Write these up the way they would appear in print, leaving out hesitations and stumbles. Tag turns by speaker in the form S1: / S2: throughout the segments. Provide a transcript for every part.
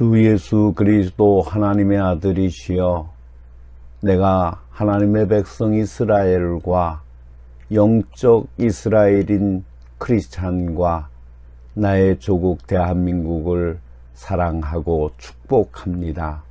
S1: 주 예수 그리스도 하나님의 아들이시여, 내가 하나님의 백성 이스라엘과 영적 이스라엘인 크리스찬과 나의 조국 대한민국을 사랑하고 축복합니다.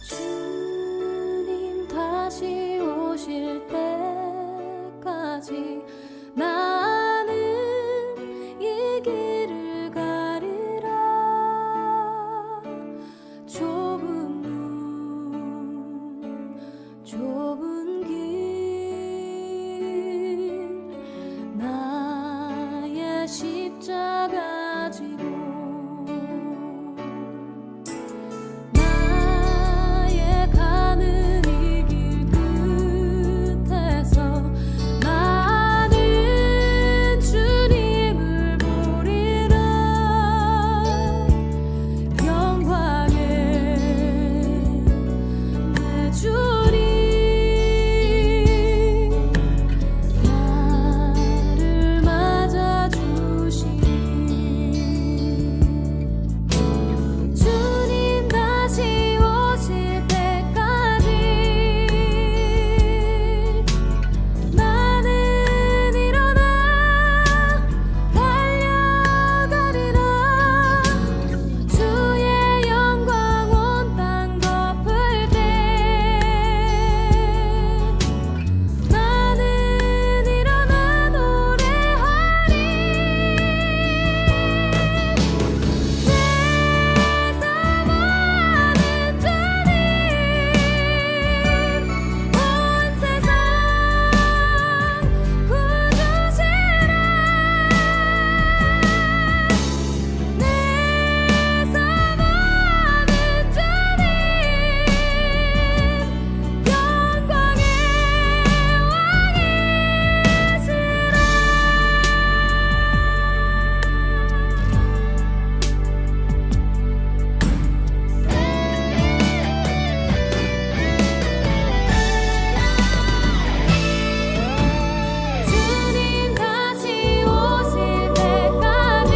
S2: 주님 다시 오실 때까지 나는 이 길을 가리라. 좁은 문 좁은 길 나의 십자가 지고 나의 가는 이 길 끝에서 나는 주님을 보리라. 영광의 내 주님 나를 맞아주시니 주님 다시 오실 때까지 나는 일어나 달려가리라. 주의 영광 온 땅 덮을 때 나는 일어나 노래하리. 내 사모하는 주님 온 세상 구주시라. 내 사모하는 주님 영광의 주님 다시 오실 때까지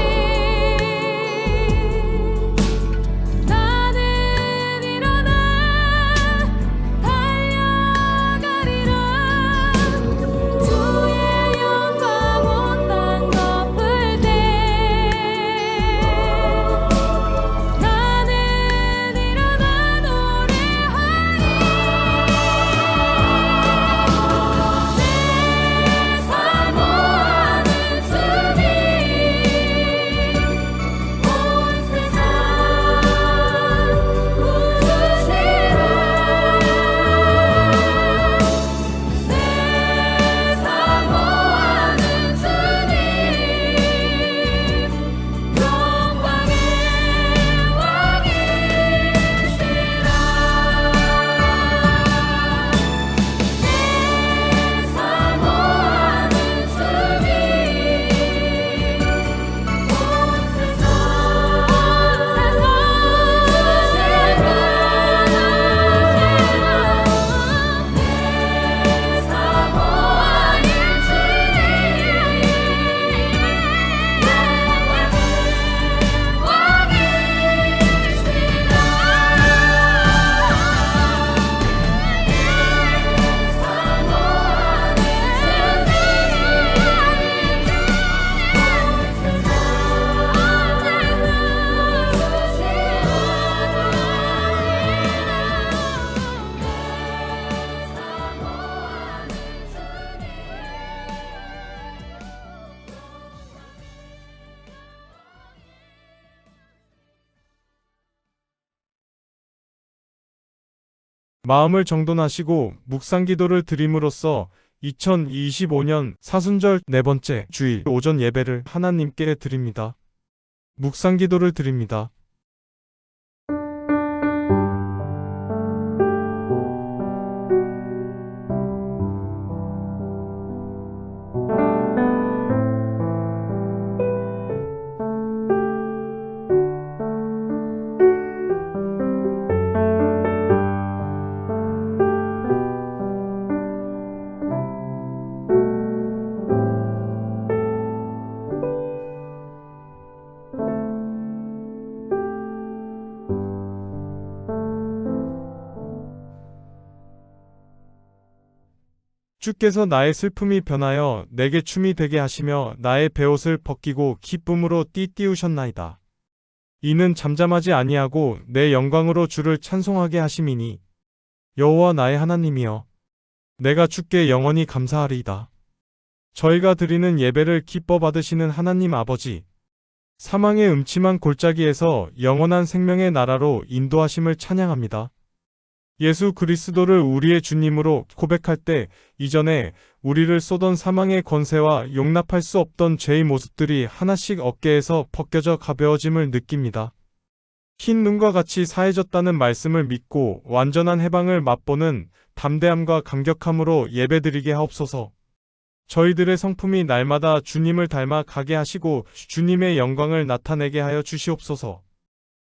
S2: 나는 일어나 달려가리라. 주의 영광 온 땅 덮을 때 나는 일어나 노래하리. 내 사모하는 주님 온 세상 구주시라. 내 사모하는 주님 영광의 왕이시라. 내 사모하는 주님 온 세상
S3: 마음을 정돈하시고 묵상 기도를 드림으로써 2025년 사순절 네 번째 주일 오전 예배를 하나님께 드립니다. 묵상 기도를 드립니다. 주께서 나의 슬픔이 변하여 내게 춤이 되게 하시며 나의 베옷을 벗기고 기쁨으로 띠띠우셨나이다. 이는 잠잠하지 아니하고 내 영광으로 주를 찬송하게 하심이니 여호와 나의 하나님이여 내가 주께 영원히 감사하리이다. 저희가 드리는 예배를 기뻐 받으시는 하나님 아버지, 사망의 음침한 골짜기에서 영원한 생명의 나라로 인도하심을 찬양합니다. 예수 그리스도를 우리의 주님으로 고백할 때 이전에 우리를 쏘던 사망의 권세와 용납할 수 없던 죄의 모습들이 하나씩 어깨에서 벗겨져 가벼워짐을 느낍니다. 흰 눈과 같이 사해졌다는 말씀을 믿고 완전한 해방을 맛보는 담대함과 강격함으로 예배드리게 하옵소서. 저희들의 성품이 날마다 주님을 닮아 가게 하시고 주님의 영광을 나타내게 하여 주시옵소서.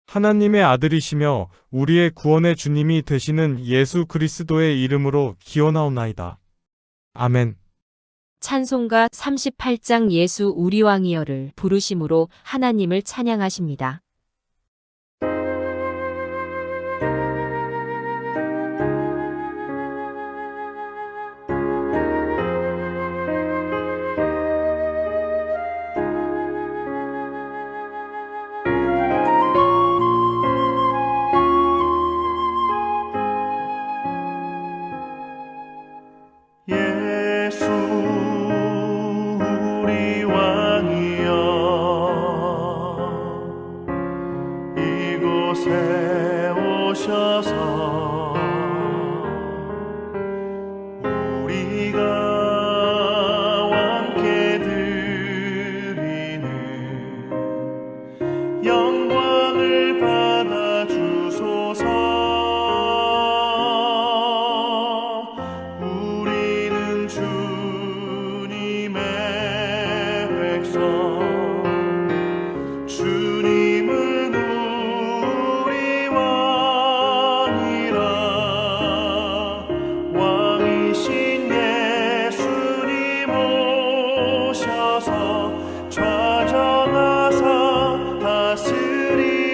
S3: 하나님의 아들이시며 우리의 구원의 주님이 되시는 예수 그리스도의 이름으로 기원하옵나이다. 아멘.
S4: 찬송가 38장 예수 우리 왕이여를 부르심으로 하나님을 찬양하십니다.
S5: 예수 우리 왕이여 이곳에 오셔서 우리가 왕께 드리는 영광을 받아 주소서. 주님은 우리 왕이라 왕이신 예수님 오셔서 좌정하사 다스리소서.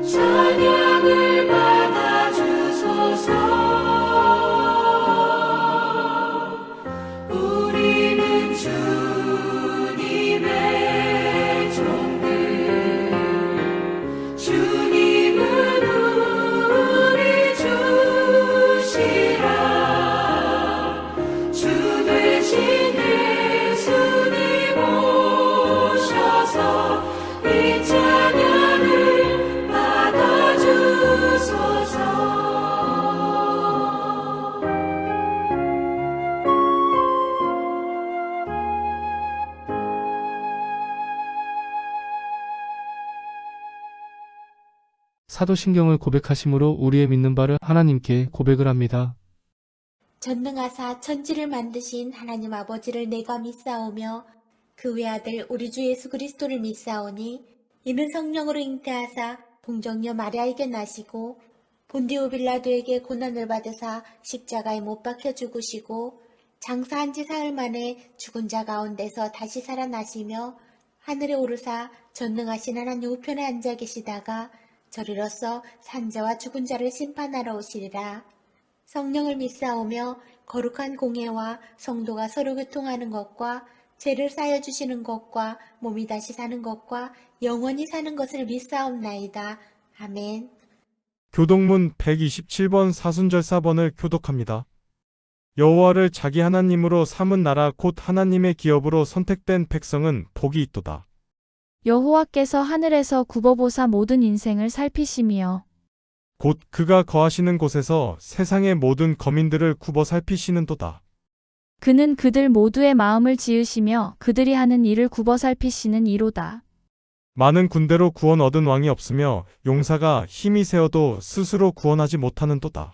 S2: 찬양을 받아 주소서. 우리는 주님의 종들, 주님은 우리 주시라. 주 되신 예수님 오셔서 이 찬양을 받아 주소서.
S6: 사도신경을 고백하심으로 우리의 믿는 바를 하나님께 고백을 합니다.
S7: 전능하사 천지를 만드신 하나님 아버지를 내가 믿사오며 그 외아들 우리 주 예수 그리스도를 믿사오니 이는 성령으로 잉태하사 동정녀 마리아에게 나시고 본디오 빌라도에게 고난을 받으사 십자가에 못 박혀 죽으시고 장사한 지 사흘 만에 죽은 자 가운데서 다시 살아나시며 하늘에 오르사 전능하신 하나님 우편에 앉아 계시다가 저리로서 산자와 죽은 자를 심판하러 오시리라. 성령을 믿사오며 거룩한 공예와 성도가 서로 교통하는 것과 죄를 쌓여 주시는 것과 몸이 다시 사는 것과 영원히 사는 것을 믿사옵나이다. 아멘.
S3: 교독문 127번 사순절 4번을 교독합니다. 여호와를 자기 하나님으로 삼은 나라 곧 하나님의 기업으로 선택된 백성은 복이 있도다.
S8: 여호와께서 하늘에서 굽어보사 모든 인생을 살피시며
S3: 곧 그가 거하시는 곳에서 세상의 모든 거민들을 굽어 살피시는도다.
S8: 그는 그들 모두의 마음을 지으시며 그들이 하는 일을 굽어 살피시는 이로다.
S3: 많은 군대로 구원 얻은 왕이 없으며 용사가 힘이 세어도 스스로 구원하지 못하는도다.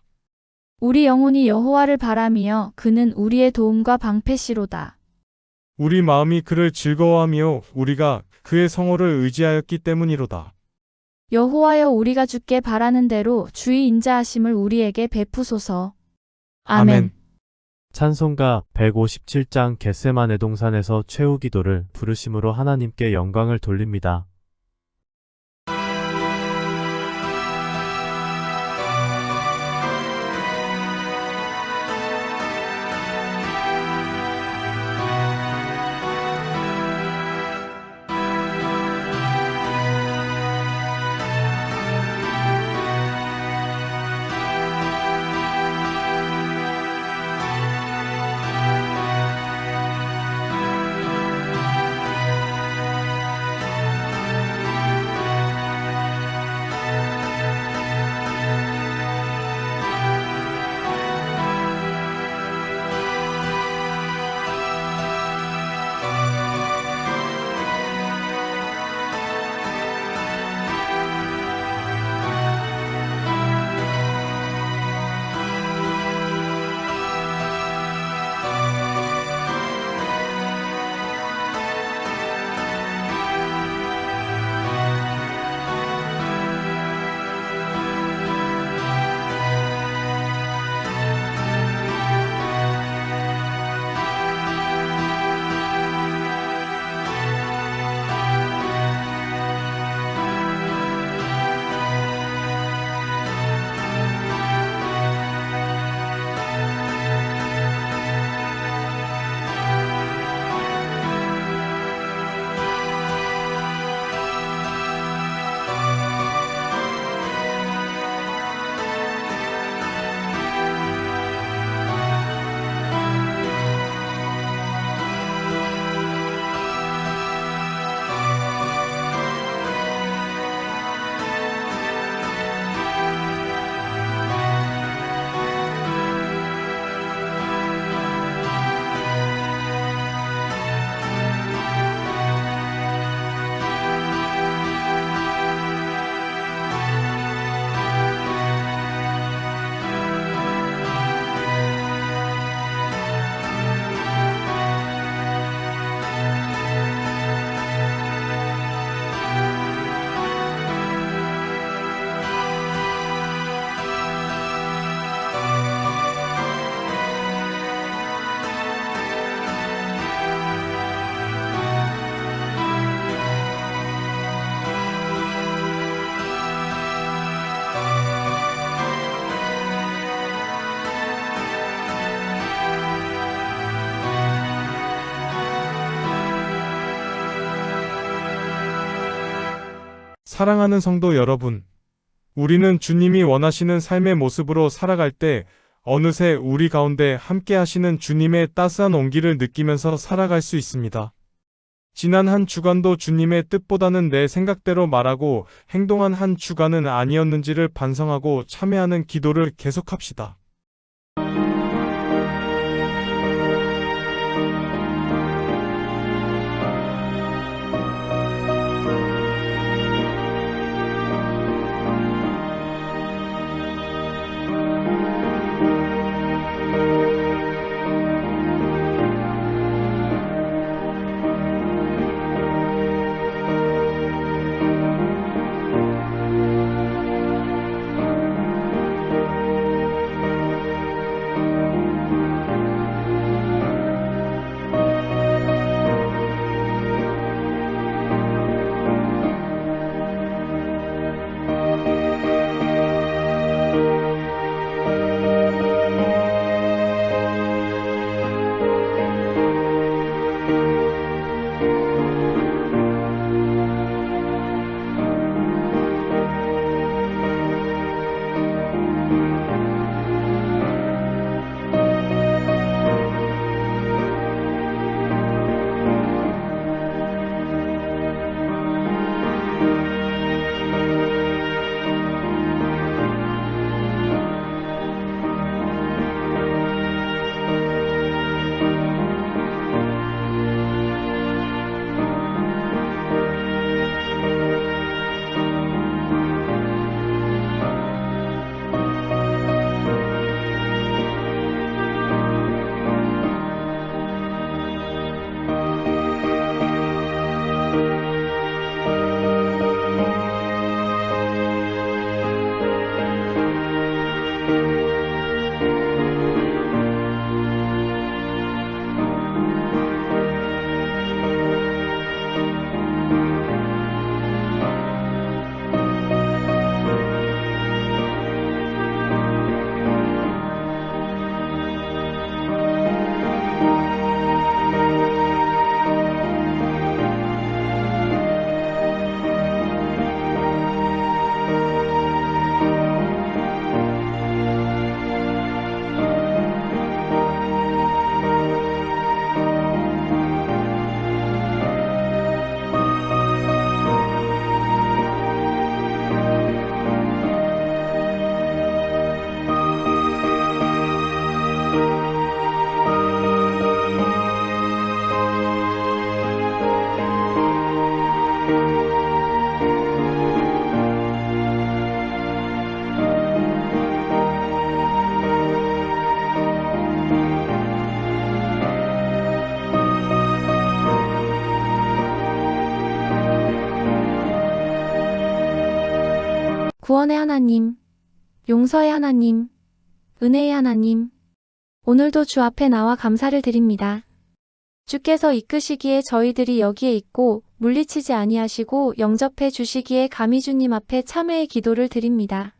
S8: 우리 영혼이 여호와를 바라며 그는 우리의 도움과 방패시로다.
S3: 우리 마음이 그를 즐거워하며 우리가 그의 성호를 의지하였기 때문이로다.
S8: 여호와여 우리가 주께 바라는 대로 주의 인자하심을 우리에게 베푸소서. 아멘.
S9: 찬송가 157장 겟세마네 동산에서 최후 기도를 부르심으로 하나님께 영광을 돌립니다.
S3: 사랑하는 성도 여러분, 우리는 주님이 원하시는 삶의 모습으로 살아갈 때 어느새 우리 가운데 함께 하시는 주님의 따스한 온기를 느끼면서 살아갈 수 있습니다. 지난 한 주간도 주님의 뜻보다는 내 생각대로 말하고 행동한 한 주간은 아니었는지를 반성하고 참회하는 기도를 계속합시다.
S8: 구원의 하나님, 용서의 하나님, 은혜의 하나님, 오늘도 주 앞에 나와 감사를 드립니다. 주께서 이끄시기에 저희들이 여기에 있고 물리치지 아니하시고 영접해 주시기에 감히 주님 앞에 참회의 기도를 드립니다.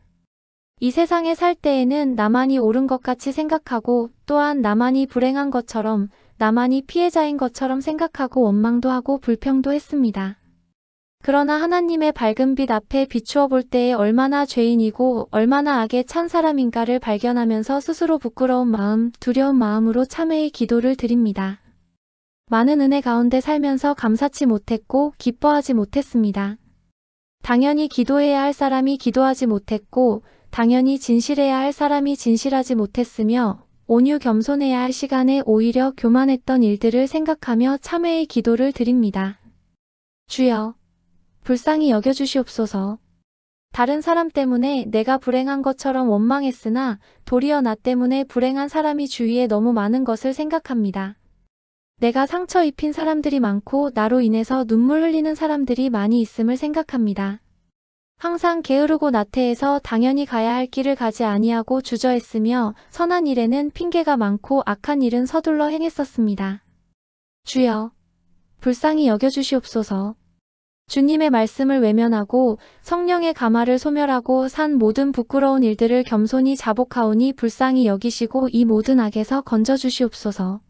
S8: 이 세상에 살 때에는 나만이 옳은 것 같이 생각하고 또한 나만이 불행한 것처럼 나만이 피해자인 것처럼 생각하고 원망도 하고 불평도 했습니다. 그러나 하나님의 밝은 빛 앞에 비추어 볼 때에 얼마나 죄인이고 얼마나 악에 찬 사람인가를 발견하면서 스스로 부끄러운 마음, 두려운 마음으로 참회의 기도를 드립니다. 많은 은혜 가운데 살면서 감사치 못했고 기뻐하지 못했습니다. 당연히 기도해야 할 사람이 기도하지 못했고 당연히 진실해야 할 사람이 진실하지 못했으며 온유 겸손해야 할 시간에 오히려 교만했던 일들을 생각하며 참회의 기도를 드립니다. 주여, 불쌍히 여겨주시옵소서. 다른 사람 때문에 내가 불행한 것처럼 원망했으나 도리어 나 때문에 불행한 사람이 주위에 너무 많은 것을 생각합니다. 내가 상처 입힌 사람들이 많고 나로 인해서 눈물 흘리는 사람들이 많이 있음을 생각합니다. 항상 게으르고 나태해서 당연히 가야 할 길을 가지 아니하고 주저했으며 선한 일에는 핑계가 많고 악한 일은 서둘러 행했었습니다. 주여, 불쌍히 여겨주시옵소서. 주님의 말씀을 외면하고 성령의 가마를 소멸하고 산 모든 부끄러운 일들을 겸손히 자복하오니 불쌍히 여기시고 이 모든 악에서 건져주시옵소서.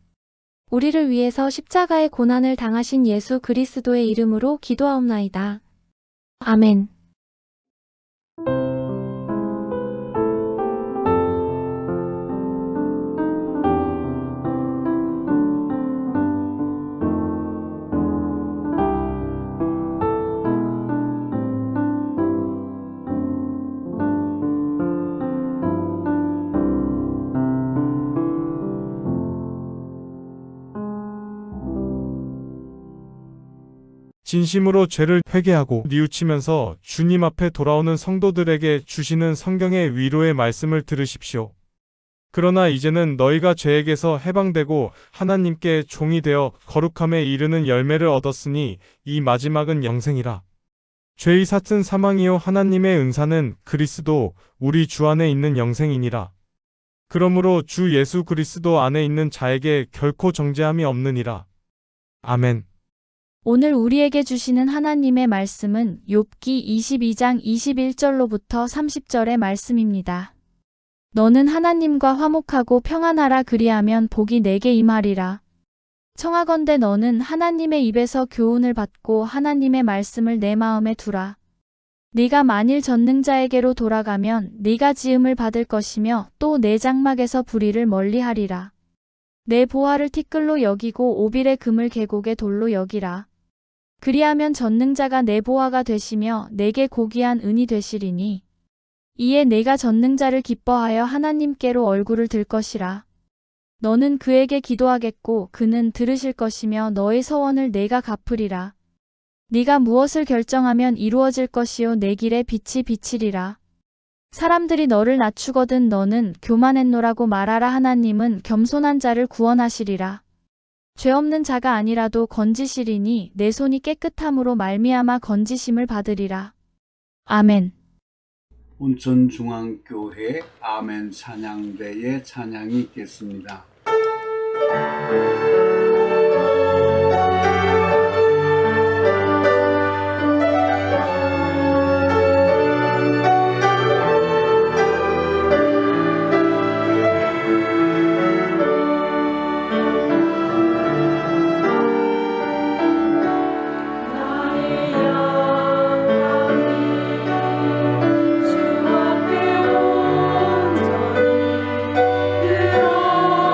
S8: 우리를 위해서 십자가의 고난을 당하신 예수 그리스도의 이름으로 기도하옵나이다. 아멘.
S3: 진심으로 죄를 회개하고 뉘우치면서 주님 앞에 돌아오는 성도들에게 주시는 성경의 위로의 말씀을 들으십시오. 그러나 이제는 너희가 죄에게서 해방되고 하나님께 종이 되어 거룩함에 이르는 열매를 얻었으니 이 마지막은 영생이라. 죄의 삭은 사망이요 하나님의 은사는 그리스도 우리 주 안에 있는 영생이니라. 그러므로 주 예수 그리스도 안에 있는 자에게 결코 정죄함이 없느니라. 아멘.
S8: 오늘 우리에게 주시는 하나님의 말씀은 욥기 22장 21절로부터 30절의 말씀입니다. 너는 하나님과 화목하고 평안하라 그리하면 복이 내게 임하리라. 청하건대 너는 하나님의 입에서 교훈을 받고 하나님의 말씀을 내 마음에 두라. 네가 만일 전능자에게로 돌아가면 네가 지음을 받을 것이며 또 내 장막에서 불의를 멀리하리라. 내 보화를 티끌로 여기고 오빌의 금을 계곡의 돌로 여기라. 그리하면 전능자가 내 보화가 되시며 내게 고귀한 은이 되시리니 이에 내가 전능자를 기뻐하여 하나님께로 얼굴을 들 것이라. 너는 그에게 기도하겠고 그는 들으실 것이며 너의 서원을 내가 갚으리라. 네가 무엇을 결정하면 이루어질 것이요 내 길에 빛이 비치리라. 사람들이 너를 낮추거든 너는 교만했노라고 말하라. 하나님은 겸손한 자를 구원하시리라. 죄 없는 자가 아니라도 건지시리니 내 손이 깨끗함으로 말미암아 건지심을 받으리라. 아멘.
S10: 온천중앙교회 아멘 찬양대의 찬양이 있겠습니다.
S2: 주 앞에 온전히 드러나고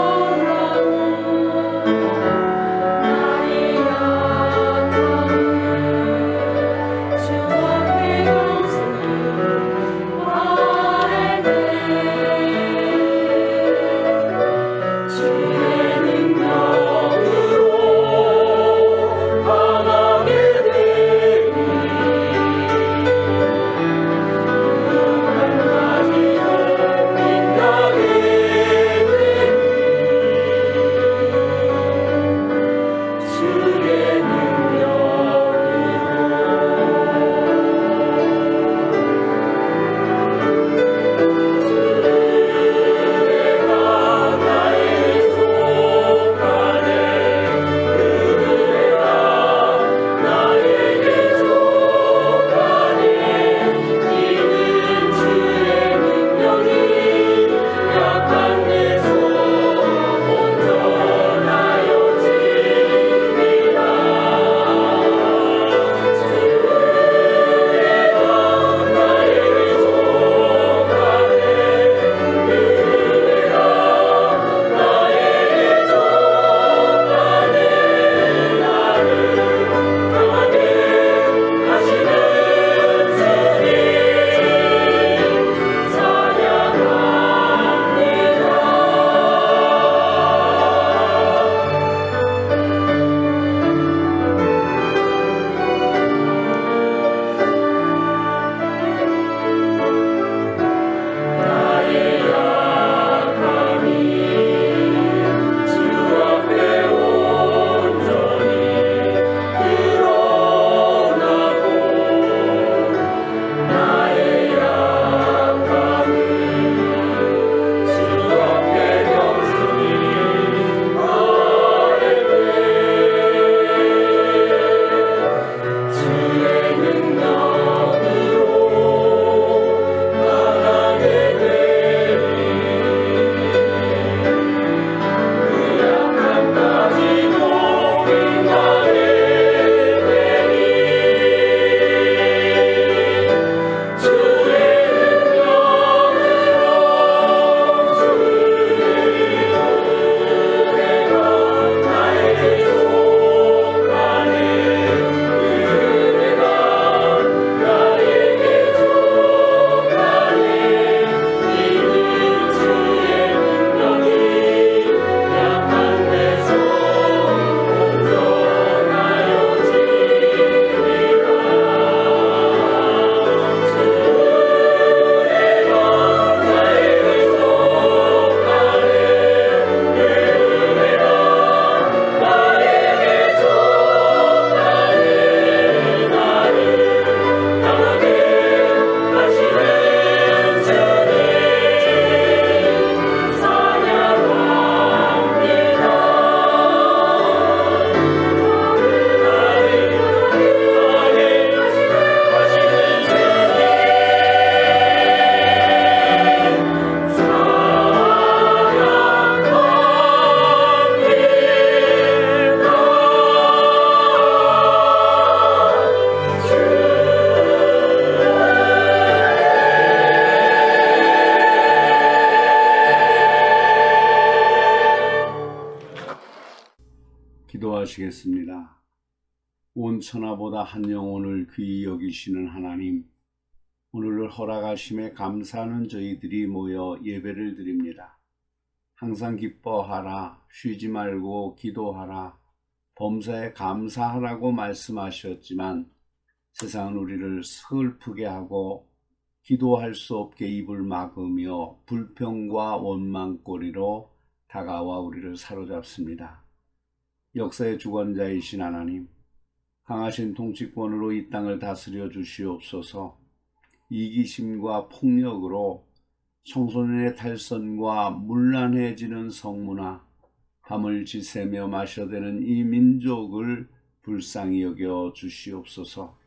S10: 기도하시겠습니다. 온 천하보다 한 영혼을 귀히 여기시는 하나님, 오늘을 허락하심에 감사하는 저희들이 모여 예배를 드립니다. 항상 기뻐하라, 쉬지 말고 기도하라, 범사에 감사하라고 말씀하셨지만 세상은 우리를 슬프게 하고 기도할 수 없게 입을 막으며 불평과 원망거리로 다가와 우리를 사로잡습니다. 역사의 주권자이신 하나님, 강하신 통치권으로 이 땅을 다스려 주시옵소서. 이기심과 폭력으로 청소년의 탈선과 문란해지는 성문화, 밤을 지새며 마셔대는 이 민족을 불쌍히 여겨 주시옵소서.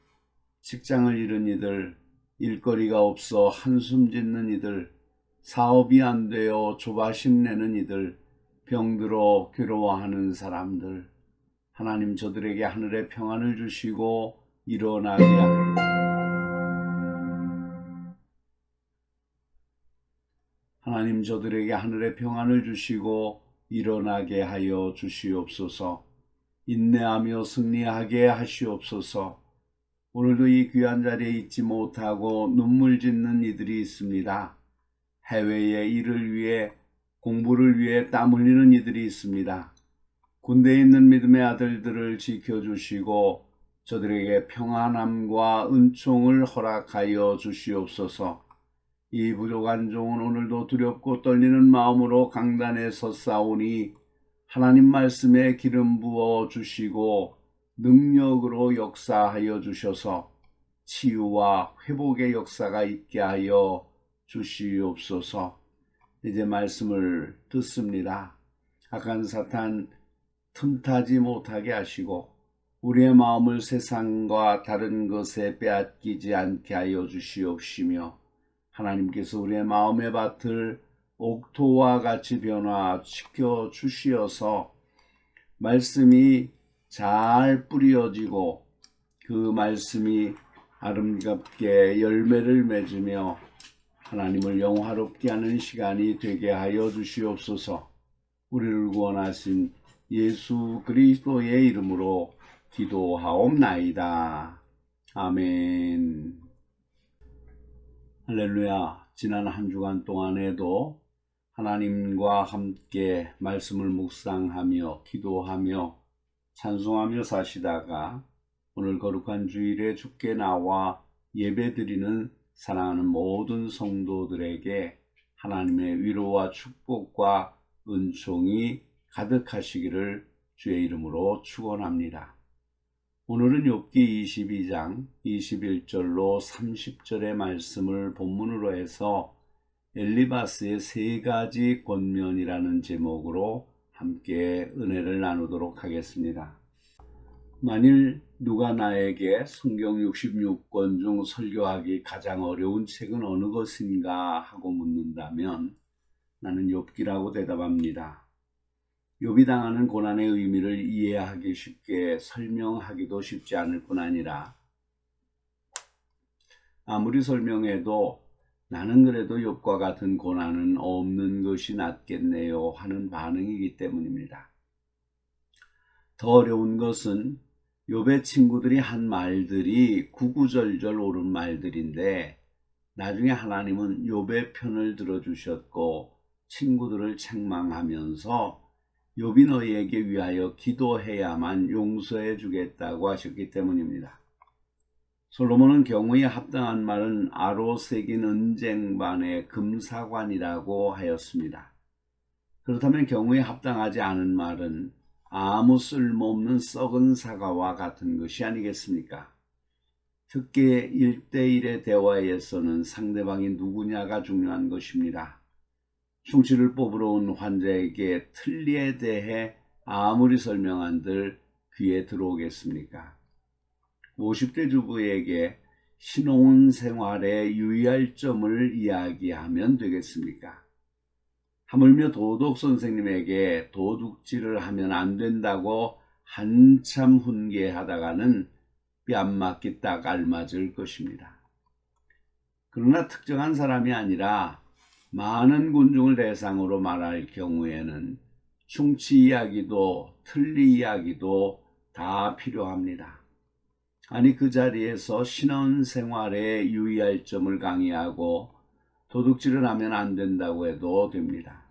S10: 직장을 잃은 이들, 일거리가 없어 한숨 짓는 이들, 사업이 안 되어 조바심 내는 이들, 병들어 괴로워하는 사람들, 하나님 저들에게 하늘의 평안을 주시고 일어나게 하나님 저들에게 하늘의 평안을 주시고 일어나게 하여 주시옵소서. 인내하며 승리하게 하시옵소서. 오늘도 이 귀한 자리에 있지 못하고 눈물 짓는 이들이 있습니다. 해외의 일을 위해, 공부를 위해 땀 흘리는 이들이 있습니다. 군대에 있는 믿음의 아들들을 지켜주시고 저들에게 평안함과 은총을 허락하여 주시옵소서. 이 부족한 종은 오늘도 두렵고 떨리는 마음으로 강단에 섰사오니 하나님 말씀에 기름 부어 주시고 능력으로 역사하여 주셔서 치유와 회복의 역사가 있게 하여 주시옵소서. 이제 말씀을 듣습니다. 악한 사탄 틈타지 못하게 하시고 우리의 마음을 세상과 다른 것에 빼앗기지 않게 하여 주시옵시며 하나님께서 우리의 마음의 밭을 옥토와 같이 변화시켜 주시어서 말씀이 잘 뿌려지고 그 말씀이 아름답게 열매를 맺으며 하나님을 영화롭게 하는 시간이 되게 하여 주시옵소서. 우리를 구원하신 예수 그리스도의 이름으로 기도하옵나이다. 아멘. 할렐루야. 지난 한 주간 동안에도 하나님과 함께 말씀을 묵상하며 기도하며 찬송하며 사시다가 오늘 거룩한 주일에 주께 나와 예배드리는 사랑하는 모든 성도들에게 하나님의 위로와 축복과 은총이 가득하시기를 주의 이름으로 축원합니다. 오늘은 욥기 22장 21절로 30절의 말씀을 본문으로 해서 엘리바스의 세 가지 권면이라는 제목으로 함께 은혜를 나누도록 하겠습니다. 만일 누가 나에게 성경 66권 중 설교하기 가장 어려운 책은 어느 것인가 하고 묻는다면 나는 욥기라고 대답합니다. 욥이 당하는 고난의 의미를 이해하기 쉽게 설명하기도 쉽지 않을 뿐 아니라 아무리 설명해도 나는 그래도 욥과 같은 고난은 없는 것이 낫겠네요 하는 반응이기 때문입니다. 더 어려운 것은 욥의 친구들이 한 말들이 구구절절 옳은 말들인데 나중에 하나님은 욥의 편을 들어주셨고 친구들을 책망하면서 욥이 너희에게 위하여 기도해야만 용서해 주겠다고 하셨기 때문입니다. 솔로몬은 경우에 합당한 말은 아로 새긴 은쟁반의 금사관이라고 하였습니다. 그렇다면 경우에 합당하지 않은 말은 아무 쓸모없는 썩은 사과와 같은 것이 아니겠습니까? 특히 1대1의 대화에서는 상대방이 누구냐가 중요한 것입니다. 충치를 뽑으러 온 환자에게 틀니에 대해 아무리 설명한들 귀에 들어오겠습니까? 50대 주부에게 신혼생활에 유의할 점을 이야기하면 되겠습니까? 하물며 도덕 선생님에게 도둑질을 하면 안 된다고 한참 훈계하다가는 뺨 맞기 딱 알맞을 것입니다. 그러나 특정한 사람이 아니라 많은 군중을 대상으로 말할 경우에는 충치 이야기도 틀리 이야기도 다 필요합니다. 아니 그 자리에서 신앙생활에 유의할 점을 강의하고 도둑질을 하면 안 된다고 해도 됩니다.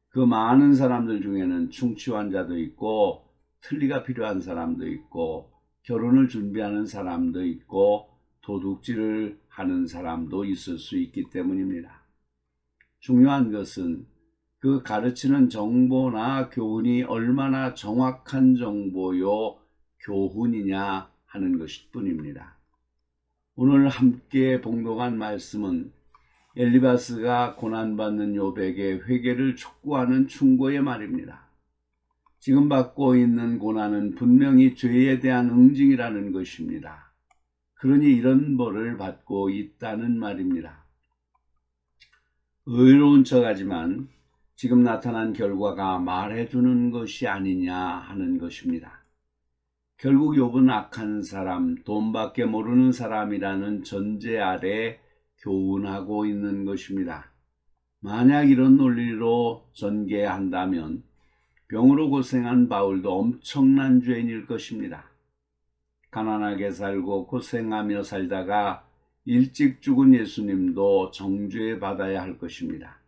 S10: 그 많은 사람들 중에는 충치 환자도 있고 틀리가 필요한 사람도 있고 결혼을 준비하는 사람도 있고 도둑질을 하는 사람도 있을 수 있기 때문입니다. 중요한 것은 그 가르치는 정보나 교훈이 얼마나 정확한 정보요 교훈이냐 하는 것일 뿐입니다. 오늘 함께 봉독한 말씀은 엘리바스가 고난받는 욥에게 회개를 촉구하는 충고의 말입니다. 지금 받고 있는 고난은 분명히 죄에 대한 응징이라는 것입니다. 그러니 이런 벌을 받고 있다는 말입니다. 의로운 척하지만 지금 나타난 결과가 말해주는 것이 아니냐 하는 것입니다. 결국 욥은 악한 사람, 돈밖에 모르는 사람이라는 전제 아래 교훈하고 있는 것입니다. 만약 이런 논리로 전개한다면 병으로 고생한 바울도 엄청난 죄인일 것입니다. 가난하게 살고 고생하며 살다가 일찍 죽은 예수님도 정죄 받아야 할 것입니다.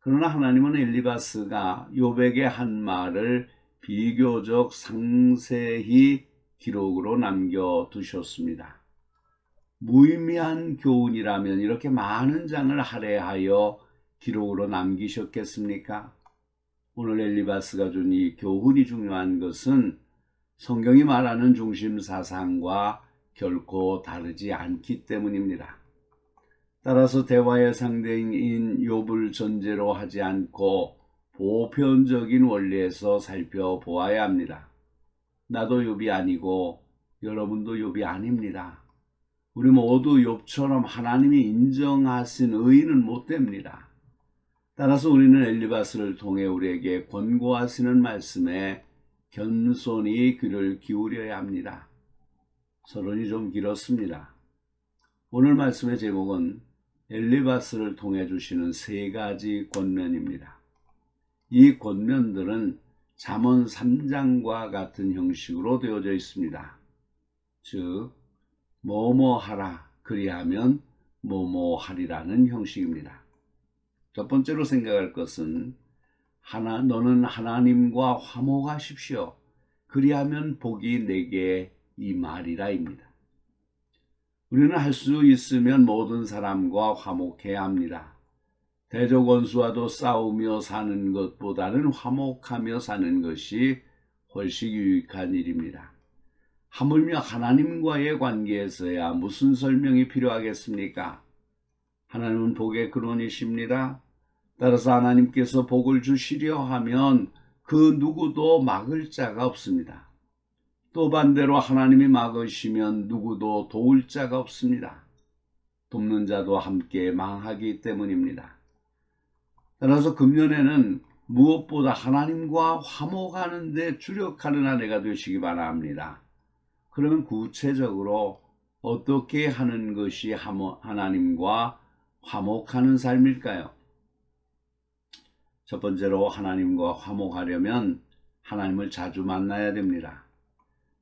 S10: 그러나 하나님은 엘리바스가 욥에게 한 말을 비교적 상세히 기록으로 남겨두셨습니다. 무의미한 교훈이라면 이렇게 많은 장을 할애하여 기록으로 남기셨겠습니까? 오늘 엘리바스가 준 이 교훈이 중요한 것은 성경이 말하는 중심 사상과 결코 다르지 않기 때문입니다. 따라서 대화의 상대인 욥을 전제로 하지 않고 보편적인 원리에서 살펴보아야 합니다. 나도 욥이 아니고 여러분도 욥이 아닙니다. 우리 모두 욥처럼 하나님이 인정하신 의인은 못 됩니다. 따라서 우리는 엘리바스를 통해 우리에게 권고하시는 말씀에 겸손히 귀를 기울여야 합니다. 서론이 좀 길었습니다. 오늘 말씀의 제목은 엘리바스를 통해 주시는 세 가지 권면입니다. 이 권면들은 잠언 3장과 같은 형식으로 되어져 있습니다. 즉 뭐뭐 하라 그리하면 뭐뭐 하리라는 형식입니다. 첫 번째로 생각할 것은 너는 하나님과 화목하십시오. 그리하면 복이 내게 임하리라입니다. 우리는 할 수 있으면 모든 사람과 화목해야 합니다. 대적 원수와도 싸우며 사는 것보다는 화목하며 사는 것이 훨씬 유익한 일입니다. 하물며 하나님과의 관계에서야 무슨 설명이 필요하겠습니까? 하나님은 복의 근원이십니다. 따라서 하나님께서 복을 주시려 하면 그 누구도 막을 자가 없습니다. 또 반대로 하나님이 막으시면 누구도 도울 자가 없습니다. 돕는 자도 함께 망하기 때문입니다. 따라서 금년에는 무엇보다 하나님과 화목하는 데 주력하는 한 해가 되시기 바랍니다. 그러면 구체적으로 어떻게 하는 것이 하나님과 화목하는 삶일까요? 첫 번째로 하나님과 화목하려면 하나님을 자주 만나야 됩니다.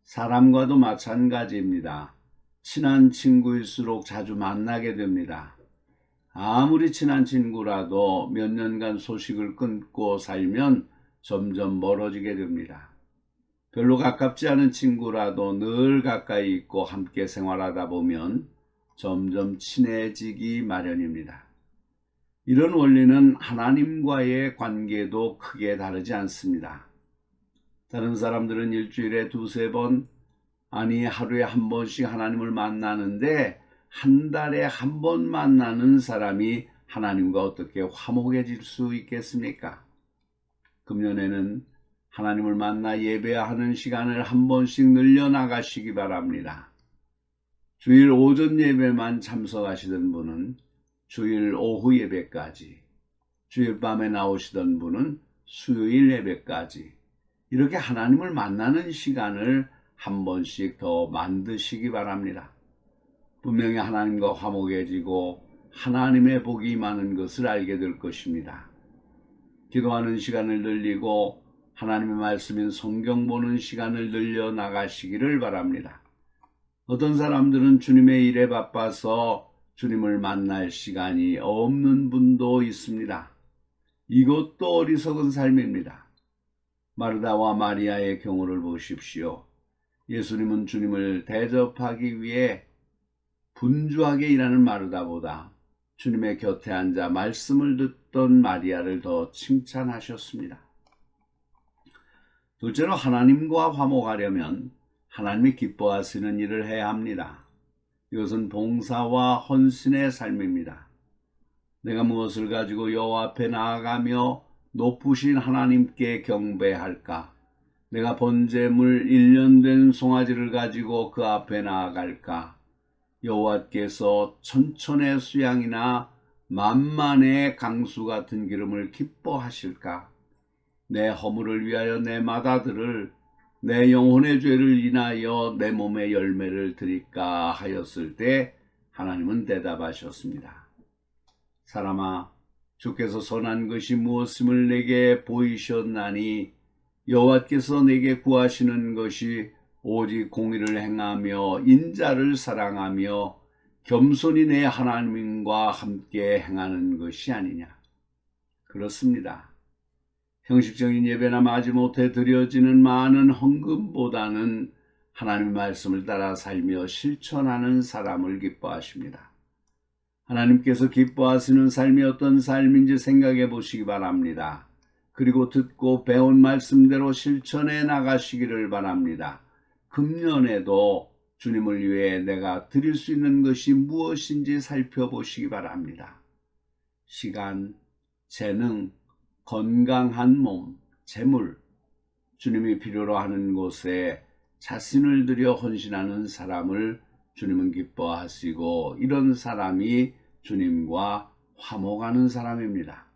S10: 사람과도 마찬가지입니다. 친한 친구일수록 자주 만나게 됩니다. 아무리 친한 친구라도 몇 년간 소식을 끊고 살면 점점 멀어지게 됩니다. 별로 가깝지 않은 친구라도 늘 가까이 있고 함께 생활하다 보면 점점 친해지기 마련입니다. 이런 원리는 하나님과의 관계도 크게 다르지 않습니다. 다른 사람들은 일주일에 두세 번, 아니 하루에 한 번씩 하나님을 만나는데 한 달에 한 번 만나는 사람이 하나님과 어떻게 화목해질 수 있겠습니까? 금년에는 하나님을 만나 예배하는 시간을 한 번씩 늘려나가시기 바랍니다. 주일 오전 예배만 참석하시던 분은 주일 오후 예배까지, 주일 밤에 나오시던 분은 수요일 예배까지 이렇게 하나님을 만나는 시간을 한 번씩 더 만드시기 바랍니다. 분명히 하나님과 화목해지고 하나님의 복이 많은 것을 알게 될 것입니다. 기도하는 시간을 늘리고 하나님의 말씀인 성경 보는 시간을 늘려 나가시기를 바랍니다. 어떤 사람들은 주님의 일에 바빠서 주님을 만날 시간이 없는 분도 있습니다. 이것도 어리석은 삶입니다. 마르다와 마리아의 경우를 보십시오. 예수님은 주님을 대접하기 위해 분주하게 일하는 마르다보다 주님의 곁에 앉아 말씀을 듣던 마리아를 더 칭찬하셨습니다. 둘째로 하나님과 화목하려면 하나님이 기뻐하시는 일을 해야 합니다. 이것은 봉사와 헌신의 삶입니다. 내가 무엇을 가지고 여호와 앞에 나아가며 높으신 하나님께 경배할까? 내가 번제물 1년 된 송아지를 가지고 그 앞에 나아갈까? 여호와께서 천천의 수양이나 만만의 강수 같은 기름을 기뻐하실까? 내 허물을 위하여 내 맏아들을, 내 영혼의 죄를 인하여 내 몸의 열매를 드릴까 하였을 때 하나님은 대답하셨습니다. 사람아, 주께서 선한 것이 무엇임을 내게 보이셨나니 여호와께서 내게 구하시는 것이 오직 공의를 행하며 인자를 사랑하며 겸손히 내 하나님과 함께 행하는 것이 아니냐. 그렇습니다. 형식적인 예배나 마지못해 드려지는 많은 헌금보다는 하나님의 말씀을 따라 살며 실천하는 사람을 기뻐하십니다. 하나님께서 기뻐하시는 삶이 어떤 삶인지 생각해 보시기 바랍니다. 그리고 듣고 배운 말씀대로 실천해 나가시기를 바랍니다. 금년에도 주님을 위해 내가 드릴 수 있는 것이 무엇인지 살펴보시기 바랍니다. 시간, 재능, 건강한 몸, 재물, 주님이 필요로 하는 곳에 자신을 들여 헌신하는 사람을 주님은 기뻐하시고 이런 사람이 주님과 화목하는 사람입니다.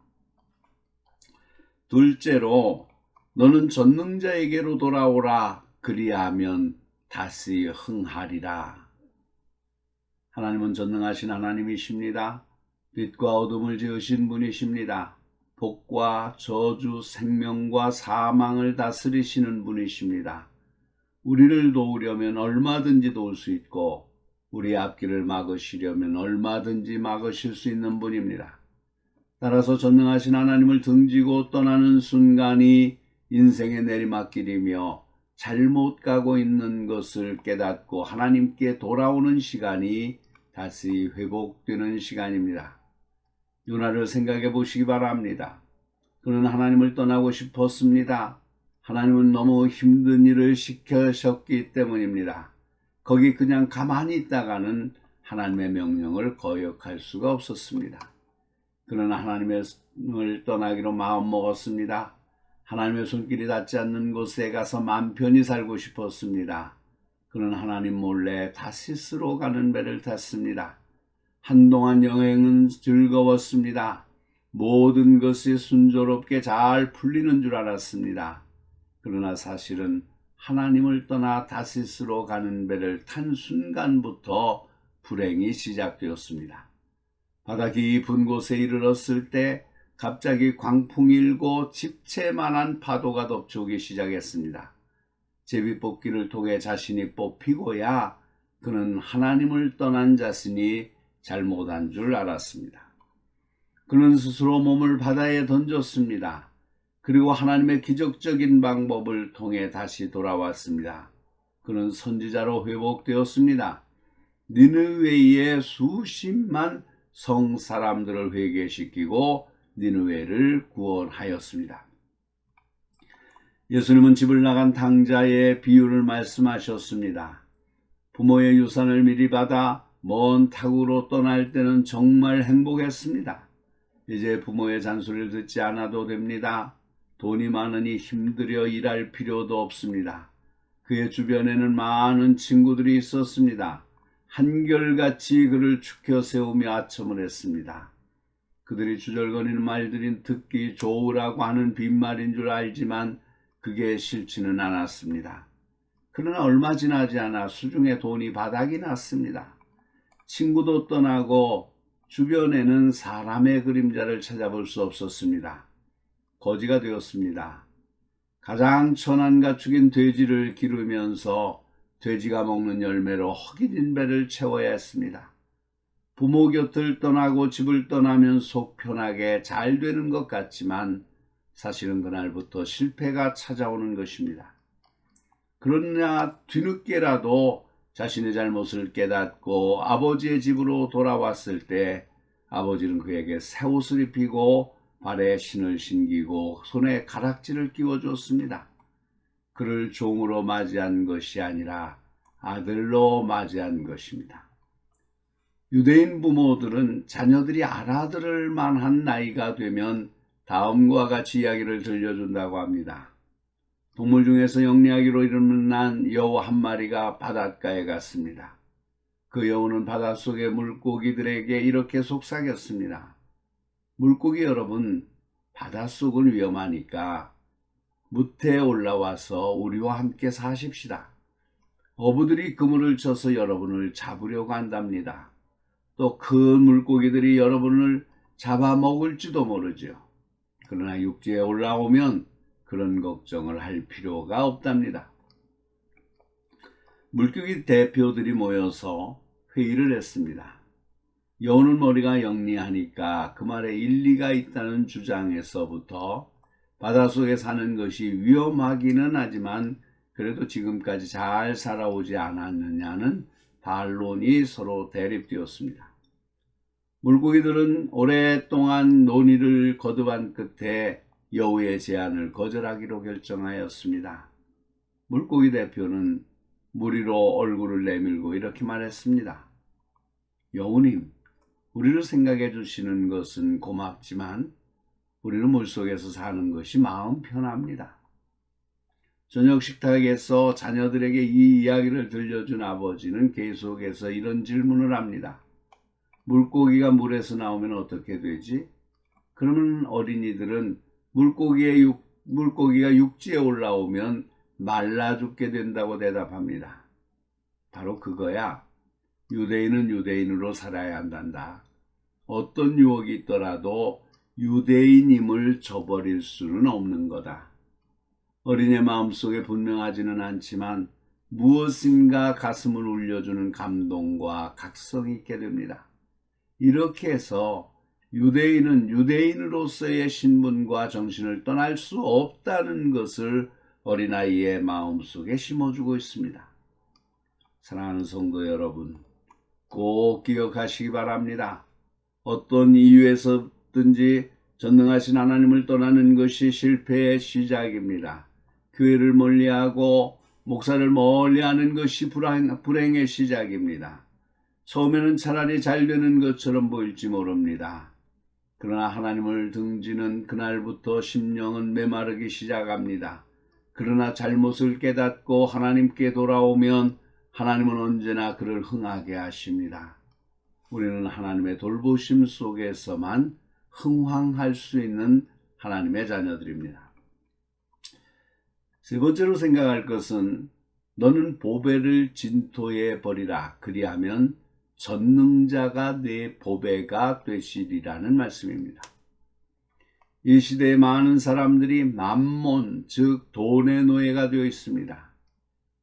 S10: 둘째로 너는 전능자에게로 돌아오라. 그리하면 다시 흥하리라. 하나님은 전능하신 하나님이십니다. 빛과 어둠을 지으신 분이십니다. 복과 저주, 생명과 사망을 다스리시는 분이십니다. 우리를 도우려면 얼마든지 도울 수 있고 우리 앞길을 막으시려면 얼마든지 막으실 수 있는 분입니다. 따라서 전능하신 하나님을 등지고 떠나는 순간이 인생의 내리막길이며 잘못 가고 있는 것을 깨닫고 하나님께 돌아오는 시간이 다시 회복되는 시간입니다. 요나를 생각해 보시기 바랍니다. 그는 하나님을 떠나고 싶었습니다. 하나님은 너무 힘든 일을 시키셨기 때문입니다. 거기 그냥 가만히 있다가는 하나님의 명령을 거역할 수가 없었습니다. 그는 하나님을 떠나기로 마음먹었습니다. 하나님의 손길이 닿지 않는 곳에 가서 맘 편히 살고 싶었습니다. 그는 하나님 몰래 다시스로 가는 배를 탔습니다. 한동안 여행은 즐거웠습니다. 모든 것이 순조롭게 잘 풀리는 줄 알았습니다. 그러나 사실은 하나님을 떠나 다시스로 가는 배를 탄 순간부터 불행이 시작되었습니다. 바다 깊은 곳에 이르렀을 때 갑자기 광풍이 일고 집채만한 파도가 덮쳐오기 시작했습니다. 제비뽑기를 통해 자신이 뽑히고야 그는 하나님을 떠난 자신이 잘못한 줄 알았습니다. 그는 스스로 몸을 바다에 던졌습니다. 그리고 하나님의 기적적인 방법을 통해 다시 돌아왔습니다. 그는 선지자로 회복되었습니다. 니느웨의 수십만 성 사람들을 회개시키고 니느웨를 구원하였습니다. 예수님은 집을 나간 탕자의 비유를 말씀하셨습니다. 부모의 유산을 미리 받아 먼 타국으로 떠날 때는 정말 행복했습니다. 이제 부모의 잔소리를 듣지 않아도 됩니다. 돈이 많으니 힘들여 일할 필요도 없습니다. 그의 주변에는 많은 친구들이 있었습니다. 한결같이 그를 축혀 세우며 아첨을 했습니다. 그들이 주절거리는 말들이 듣기 좋으라고 하는 빈말인 줄 알지만 그게 싫지는 않았습니다. 그러나 얼마 지나지 않아 수중에 돈이 바닥이 났습니다. 친구도 떠나고 주변에는 사람의 그림자를 찾아볼 수 없었습니다. 거지가 되었습니다. 가장 천한 가축인 돼지를 기르면서 돼지가 먹는 열매로 허기진 배를 채워야 했습니다. 부모 곁을 떠나고 집을 떠나면 속 편하게 잘 되는 것 같지만 사실은 그날부터 실패가 찾아오는 것입니다. 그러나 뒤늦게라도 자신의 잘못을 깨닫고 아버지의 집으로 돌아왔을 때 아버지는 그에게 새 옷을 입히고 발에 신을 신기고 손에 가락지를 끼워주었습니다. 그를 종으로 맞이한 것이 아니라 아들로 맞이한 것입니다. 유대인 부모들은 자녀들이 알아들을 만한 나이가 되면 다음과 같이 이야기를 들려준다고 합니다. 동물 중에서 영리하기로 이름난 여우 한 마리가 바닷가에 갔습니다. 그 여우는 바닷속의 물고기들에게 이렇게 속삭였습니다. 물고기 여러분, 바닷속은 위험하니까 무태에 올라와서 우리와 함께 사십시다. 어부들이 그물을 쳐서 여러분을 잡으려고 한답니다. 또 큰 물고기들이 여러분을 잡아먹을지도 모르죠. 그러나 육지에 올라오면 그런 걱정을 할 필요가 없답니다. 물고기 대표들이 모여서 회의를 했습니다. 여우는 머리가 영리하니까 그 말에 일리가 있다는 주장에서부터 바닷속에 사는 것이 위험하기는 하지만 그래도 지금까지 잘 살아오지 않았느냐는 반론이 서로 대립되었습니다. 물고기들은 오랫동안 논의를 거듭한 끝에 여우의 제안을 거절하기로 결정하였습니다. 물고기 대표는 무리로 얼굴을 내밀고 이렇게 말했습니다. 여우님, 우리를 생각해 주시는 것은 고맙지만 우리는 물속에서 사는 것이 마음 편합니다. 저녁 식탁에서 자녀들에게 이 이야기를 들려준 아버지는 계속해서 이런 질문을 합니다. 물고기가 물에서 나오면 어떻게 되지? 그러면 어린이들은 물고기가 육지에 올라오면 말라 죽게 된다고 대답합니다. 바로 그거야. 유대인은 유대인으로 살아야 한단다. 어떤 유혹이 있더라도 유대인임을 저버릴 수는 없는 거다. 어린이의 마음속에 분명하지는 않지만 무엇인가 가슴을 울려주는 감동과 각성이 있게 됩니다. 이렇게 해서 유대인은 유대인으로서의 신분과 정신을 떠날 수 없다는 것을 어린아이의 마음속에 심어주고 있습니다. 사랑하는 성도 여러분, 꼭 기억하시기 바랍니다. 어떤 이유에서든지 전능하신 하나님을 떠나는 것이 실패의 시작입니다. 교회를 멀리하고 목사를 멀리하는 것이 불행의 시작입니다. 처음에는 차라리 잘 되는 것처럼 보일지 모릅니다. 그러나 하나님을 등지는 그날부터 심령은 메마르기 시작합니다. 그러나 잘못을 깨닫고 하나님께 돌아오면 하나님은 언제나 그를 흥하게 하십니다. 우리는 하나님의 돌보심 속에서만 흥황할 수 있는 하나님의 자녀들입니다. 세 번째로 생각할 것은 너는 보배를 진토에 버리라. 그리하면 전능자가 내 보배가 되시리라는 말씀입니다. 이 시대에 많은 사람들이 만몬, 즉 돈의 노예가 되어 있습니다.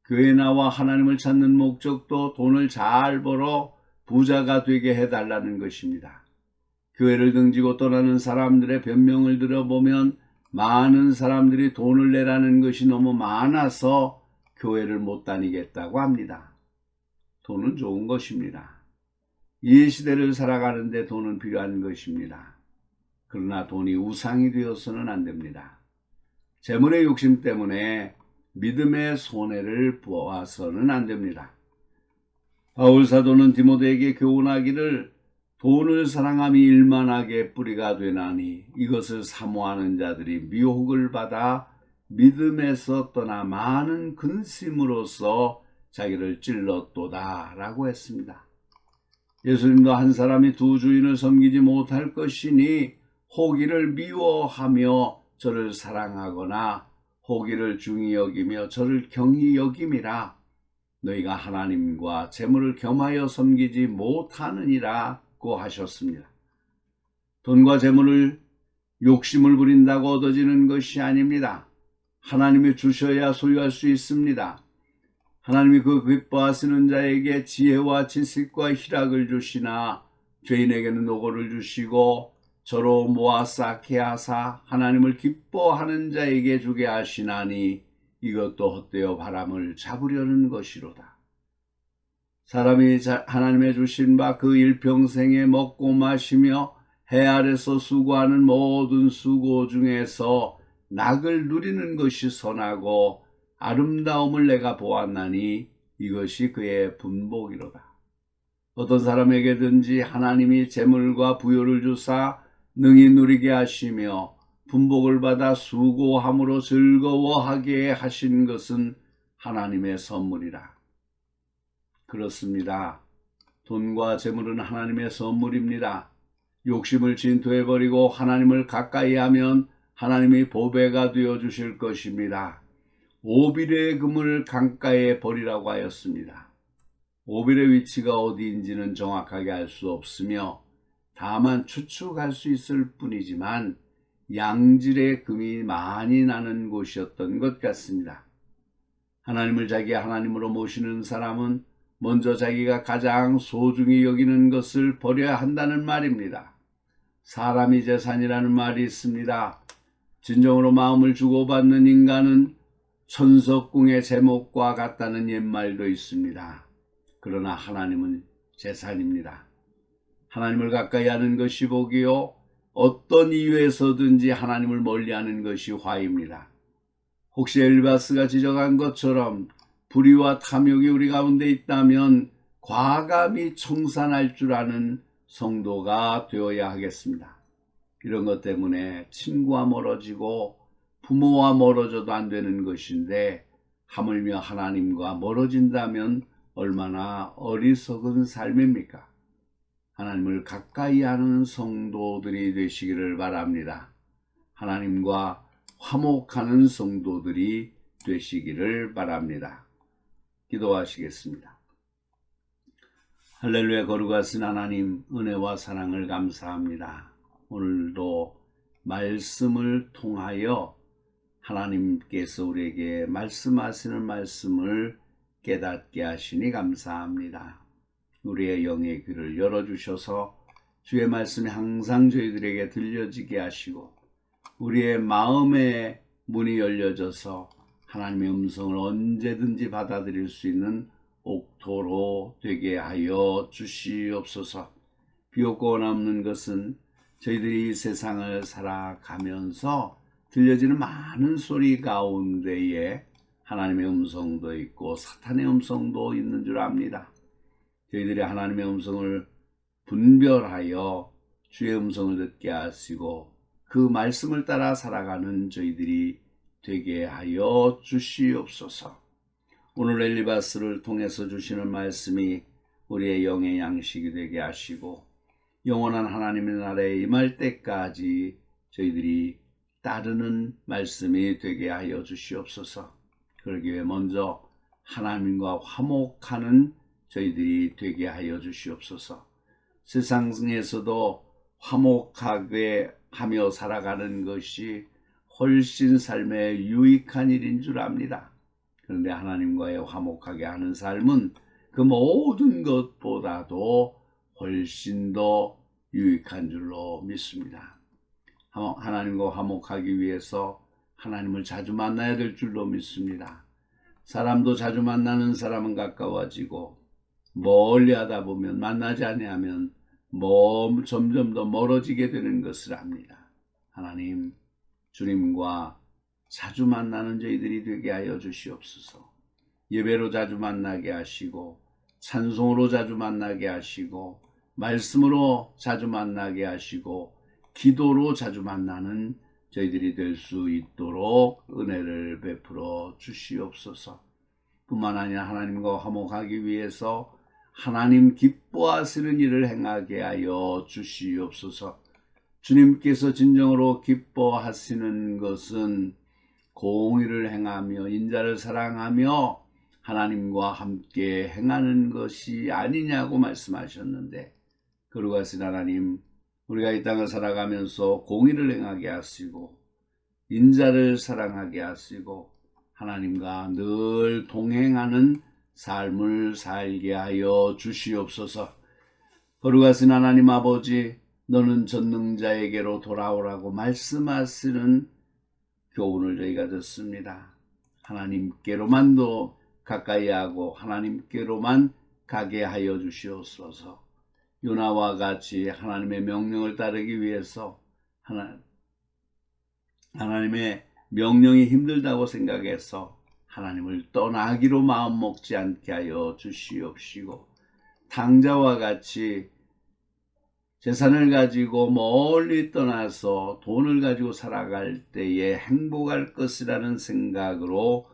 S10: 교회에 나와 하나님을 찾는 목적도 돈을 잘 벌어 부자가 되게 해달라는 것입니다. 교회를 등지고 떠나는 사람들의 변명을 들어보면 많은 사람들이 돈을 내라는 것이 너무 많아서 교회를 못 다니겠다고 합니다. 돈은 좋은 것입니다. 이 시대를 살아가는데 돈은 필요한 것입니다. 그러나 돈이 우상이 되어서는 안 됩니다. 재물의 욕심 때문에 믿음의 손해를 보아서는 안 됩니다. 바울 사도는 디모데에게 교훈하기를 돈을 사랑함이 일만하게 뿌리가 되나니 이것을 사모하는 자들이 미혹을 받아 믿음에서 떠나 많은 근심으로써 자기를 찔렀도다 라고 했습니다. 예수님도 한 사람이 두 주인을 섬기지 못할 것이니 호기를 미워하며 저를 사랑하거나 호기를 중히 여기며 저를 경히 여김이라. 너희가 하나님과 재물을 겸하여 섬기지 못하느니라고 하셨습니다. 돈과 재물을 욕심을 부린다고 얻어지는 것이 아닙니다. 하나님이 주셔야 소유할 수 있습니다. 하나님이 그 기뻐하시는 자에게 지혜와 지식과 희락을 주시나 죄인에게는 노고를 주시고 저로 모아 쌓게 하사 하나님을 기뻐하는 자에게 주게 하시나니 이것도 헛되어 바람을 잡으려는 것이로다. 사람이 하나님의 주신 바 그 일평생에 먹고 마시며 해 아래서 수고하는 모든 수고 중에서 낙을 누리는 것이 선하고 아름다움을 내가 보았나니 이것이 그의 분복이로다. 어떤 사람에게든지 하나님이 재물과 부요를 주사 능히 누리게 하시며 분복을 받아 수고함으로 즐거워하게 하신 것은 하나님의 선물이라. 그렇습니다. 돈과 재물은 하나님의 선물입니다. 욕심을 진토해버리고 하나님을 가까이 하면 하나님이 보배가 되어 주실 것입니다. 오빌의 금을 강가에 버리라고 하였습니다. 오빌의 위치가 어디인지는 정확하게 알 수 없으며 다만 추측할 수 있을 뿐이지만 양질의 금이 많이 나는 곳이었던 것 같습니다. 하나님을 자기 하나님으로 모시는 사람은 먼저 자기가 가장 소중히 여기는 것을 버려야 한다는 말입니다. 사람이 재산이라는 말이 있습니다. 진정으로 마음을 주고받는 인간은 천석궁의 제목과 같다는 옛말도 있습니다. 그러나 하나님은 재산입니다. 하나님을 가까이 하는 것이 복이요 어떤 이유에서든지 하나님을 멀리하는 것이 화입니다. 혹시 엘바스가 지적한 것처럼 불의와 탐욕이 우리 가운데 있다면 과감히 청산할 줄 아는 성도가 되어야 하겠습니다. 이런 것 때문에 친구와 멀어지고 부모와 멀어져도 안 되는 것인데 하물며 하나님과 멀어진다면 얼마나 어리석은 삶입니까? 하나님을 가까이 하는 성도들이 되시기를 바랍니다. 하나님과 화목하는 성도들이 되시기를 바랍니다. 기도하시겠습니다. 할렐루야. 거룩하신 하나님, 은혜와 사랑을 감사합니다. 오늘도 말씀을 통하여 하나님께서 우리에게 말씀하시는 말씀을 깨닫게 하시니 감사합니다. 우리의 영의 귀를 열어주셔서 주의 말씀이 항상 저희들에게 들려지게 하시고 우리의 마음의 문이 열려져서 하나님의 음성을 언제든지 받아들일 수 있는 옥토로 되게 하여 주시옵소서. 비옥고 남는 것은 저희들이 이 세상을 살아가면서 들려지는 많은 소리 가운데에 하나님의 음성도 있고 사탄의 음성도 있는 줄 압니다. 저희들이 하나님의 음성을 분별하여 주의 음성을 듣게 하시고 그 말씀을 따라 살아가는 저희들이 되게 하여 주시옵소서. 오늘 엘리바스를 통해서 주시는 말씀이 우리의 영의 양식이 되게 하시고 영원한 하나님의 나라에 임할 때까지 저희들이 따르는 말씀이 되게 하여 주시옵소서. 그러기 위해 먼저 하나님과 화목하는 저희들이 되게 하여 주시옵소서. 세상에서도 화목하게 하며 살아가는 것이 훨씬 삶에 유익한 일인 줄 압니다. 그런데 하나님과의 화목하게 하는 삶은 그 모든 것보다도 훨씬 더 유익한 줄로 믿습니다. 하나님과 화목하기 위해서 하나님을 자주 만나야 될 줄로 믿습니다. 사람도 자주 만나는 사람은 가까워지고 멀리 하다 보면 만나지 아니하면 점점 더 멀어지게 되는 것을 압니다. 하나님, 주님과 자주 만나는 저희들이 되게 하여 주시옵소서. 예배로 자주 만나게 하시고 찬송으로 자주 만나게 하시고 말씀으로 자주 만나게 하시고 기도로 자주 만나는 저희들이 될 수 있도록 은혜를 베풀어 주시옵소서. 뿐만 아니라 하나님과 화목하기 위해서 하나님 기뻐하시는 일을 행하게 하여 주시옵소서. 주님께서 진정으로 기뻐하시는 것은 공의를 행하며 인자를 사랑하며 하나님과 함께 행하는 것이 아니냐고 말씀하셨는데 거룩하신 하나님, 우리가 이 땅을 살아가면서 공의를 행하게 하시고 인자를 사랑하게 하시고 하나님과 늘 동행하는 삶을 살게 하여 주시옵소서. 거룩하신 하나님 아버지, 너는 전능자에게로 돌아오라고 말씀하시는 교훈을 저희가 듣습니다. 하나님께로만도 가까이 하고 하나님께로만 가게 하여 주시옵소서. 요나와 같이 하나님의 명령을 따르기 위해서 하나님의 명령이 힘들다고 생각해서 하나님을 떠나기로 마음먹지 않게 하여 주시옵시고, 탕자와 같이 재산을 가지고 멀리 떠나서 돈을 가지고 살아갈 때에 행복할 것이라는 생각으로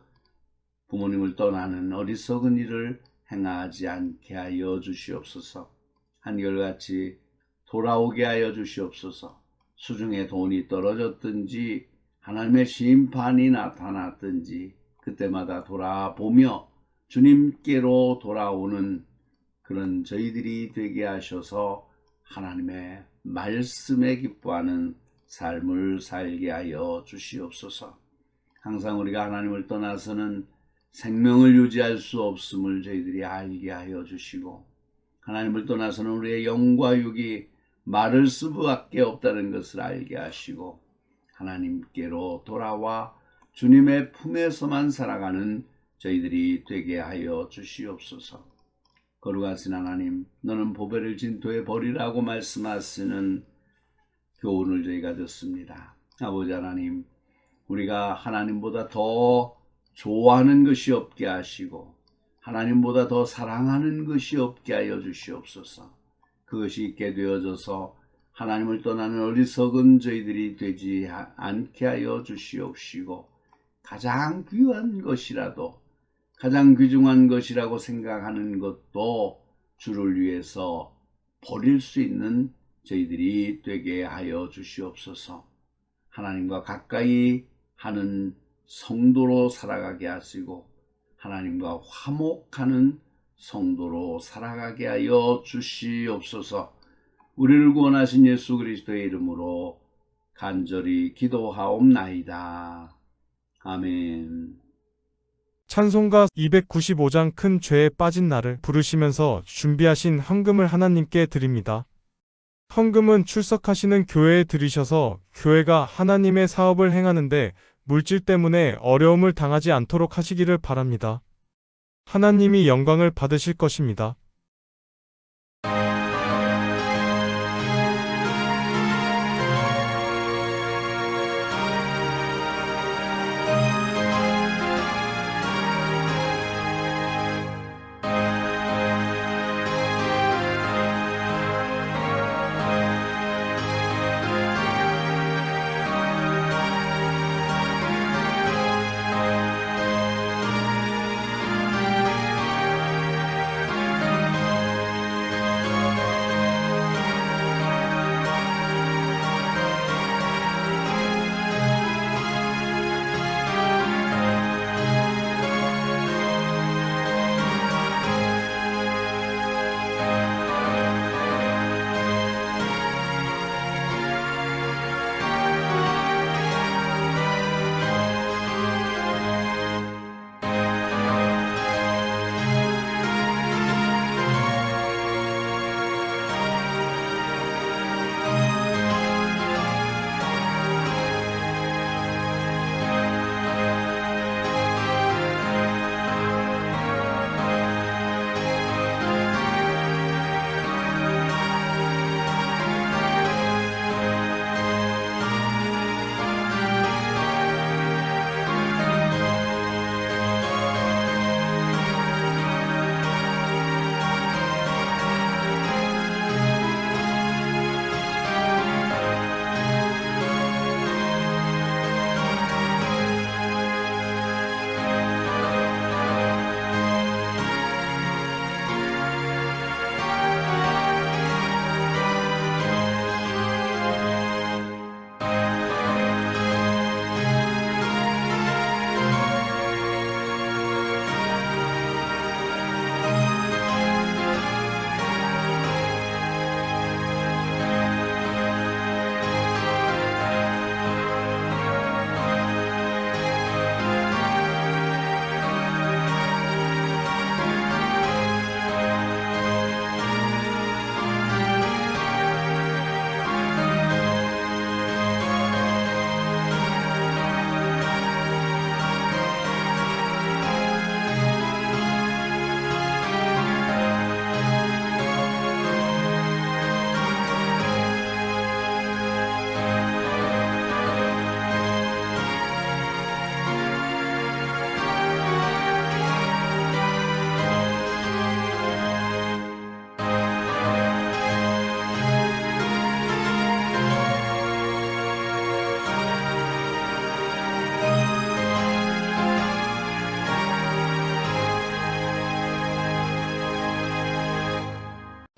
S10: 부모님을 떠나는 어리석은 일을 행하지 않게 하여 주시옵소서. 한결같이 돌아오게 하여 주시옵소서. 수중에 돈이 떨어졌든지 하나님의 심판이 나타났든지 그때마다 돌아보며 주님께로 돌아오는 그런 저희들이 되게 하셔서 하나님의 말씀에 기뻐하는 삶을 살게 하여 주시옵소서. 항상 우리가 하나님을 떠나서는 생명을 유지할 수 없음을 저희들이 알게 하여 주시고, 하나님을 떠나서는 우리의 영과 육이 마를 수밖에 없다는 것을 알게 하시고, 하나님께로 돌아와 주님의 품에서만 살아가는 저희들이 되게 하여 주시옵소서. 거룩하신 하나님, 너는 보배를 진토에 버리라고 말씀하시는 교훈을 저희가 듣습니다. 아버지 하나님, 우리가 하나님보다 더 좋아하는 것이 없게 하시고 하나님보다 더 사랑하는 것이 없게 하여 주시옵소서. 그것이 있게 되어져서 하나님을 떠나는 어리석은 저희들이 되지 않게 하여 주시옵시고, 가장 귀한 것이라도 가장 귀중한 것이라고 생각하는 것도 주를 위해서 버릴 수 있는 저희들이 되게 하여 주시옵소서. 하나님과 가까이 하는 성도로 살아가게 하시고 하나님과 화목하는 성도로 살아가게 하여 주시옵소서. 우리를 구원하신 예수 그리스도의 이름으로 간절히 기도하옵나이다. 아멘.
S3: 찬송가 295장 큰 죄에 빠진 나를 부르시면서 준비하신 헌금을 하나님께 드립니다. 헌금은 출석하시는 교회에 드리셔서 교회가 하나님의 사업을 행하는데 물질 때문에 어려움을 당하지 않도록 하시기를 바랍니다. 하나님이 영광을 받으실 것입니다.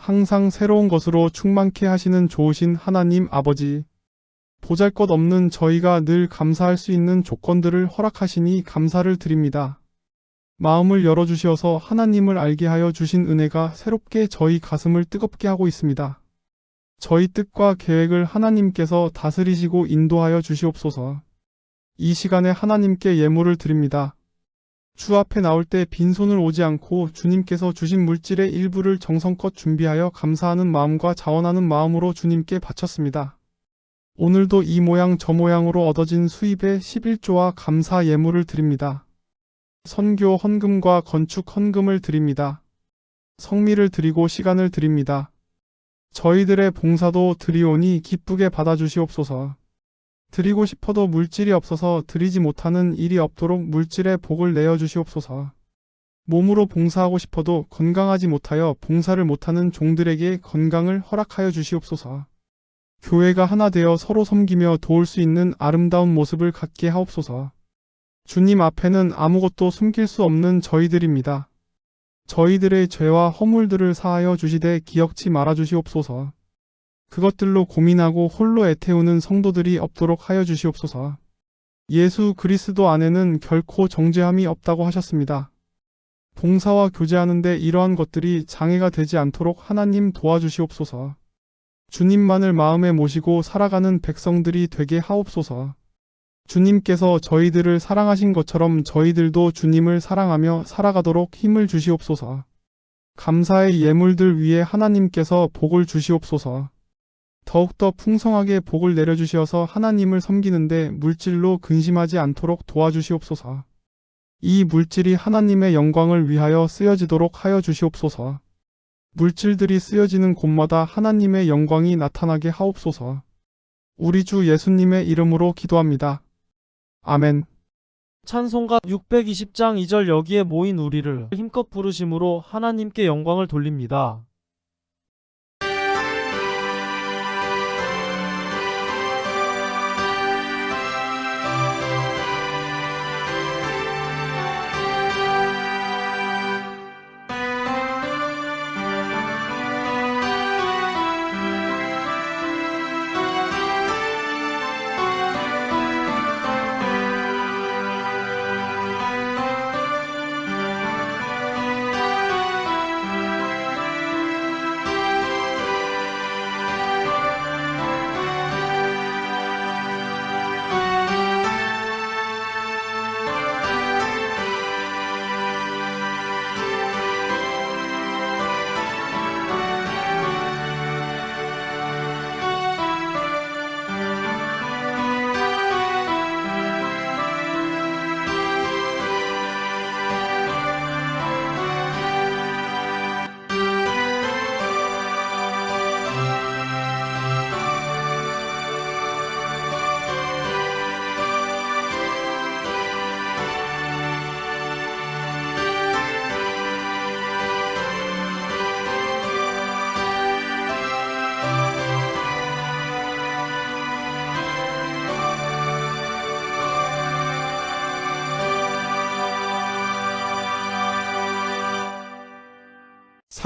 S3: 항상 새로운 것으로 충만케 하시는 좋으신 하나님 아버지. 보잘것없는 저희가 늘 감사할 수 있는 조건들을 허락하시니 감사를 드립니다. 마음을 열어주시어서 하나님을 알게 하여 주신 은혜가 새롭게 저희 가슴을 뜨겁게 하고 있습니다. 저희 뜻과 계획을 하나님께서 다스리시고 인도하여 주시옵소서. 이 시간에 하나님께 예물을 드립니다. 주 앞에 나올 때 빈손을 오지 않고 주님께서 주신 물질의 일부를 정성껏 준비하여 감사하는 마음과 자원하는 마음으로 주님께 바쳤습니다. 오늘도 이 모양 저 모양으로 얻어진 수입의 11조와 감사 예물을 드립니다. 선교 헌금과 건축 헌금을 드립니다. 성미를 드리고 시간을 드립니다. 저희들의 봉사도 드리오니 기쁘게 받아주시옵소서. 드리고 싶어도 물질이 없어서 드리지 못하는 일이 없도록 물질의 복을 내어주시옵소서. 몸으로 봉사하고 싶어도 건강하지 못하여 봉사를 못하는 종들에게 건강을 허락하여 주시옵소서. 교회가 하나 되어 서로 섬기며 도울 수 있는 아름다운 모습을 갖게 하옵소서. 주님 앞에는 아무것도 숨길 수 없는 저희들입니다. 저희들의 죄와 허물들을 사하여 주시되 기억치 말아 주시옵소서. 그것들로 고민하고 홀로 애태우는 성도들이 없도록 하여 주시옵소서. 예수 그리스도 안에는 결코 정죄함이 없다고 하셨습니다. 봉사와 교제하는데 이러한 것들이 장애가 되지 않도록 하나님 도와주시옵소서. 주님만을 마음에 모시고 살아가는 백성들이 되게 하옵소서. 주님께서 저희들을 사랑하신 것처럼 저희들도 주님을 사랑하며 살아가도록 힘을 주시옵소서. 감사의 예물들 위에 하나님께서 복을 주시옵소서. 더욱더 풍성하게 복을 내려주시어서 하나님을 섬기는데 물질로 근심하지 않도록 도와주시옵소서. 이 물질이 하나님의 영광을 위하여 쓰여지도록 하여 주시옵소서. 물질들이 쓰여지는 곳마다 하나님의 영광이 나타나게 하옵소서. 우리 주 예수님의 이름으로 기도합니다. 아멘.
S11: 찬송가 620장 2절 여기에 모인 우리를 힘껏 부르심으로 하나님께 영광을 돌립니다.